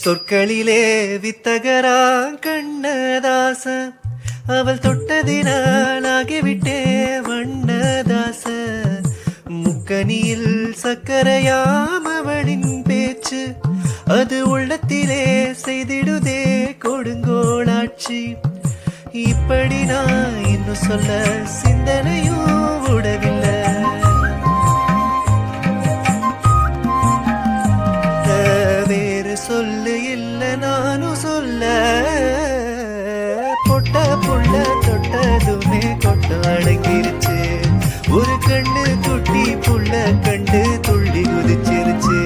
சொற்களிலே வித்தகரா கண்ணதாச அவள் தொட்டதினால் ஆகிவிட்டே வண்ணதாச முக்கனியில் சக்கரையாம் அவளின் பேச்சு அது உள்ளத்திலே செய்திடுதே கொடுங்கோளாட்சி இப்படி நான் இன்னும் சொல்ல சிந்தனையும் விடவில்லை வேறு சொல்லு இல்லை நானும் சொல்ல பொட்ட புள்ள தொட்டதுமே கொட்ட அடங்கிருச்சு ஒரு கண்ணு குட்டி புள்ள கண்டு துள்ளி குதிச்சிருச்சு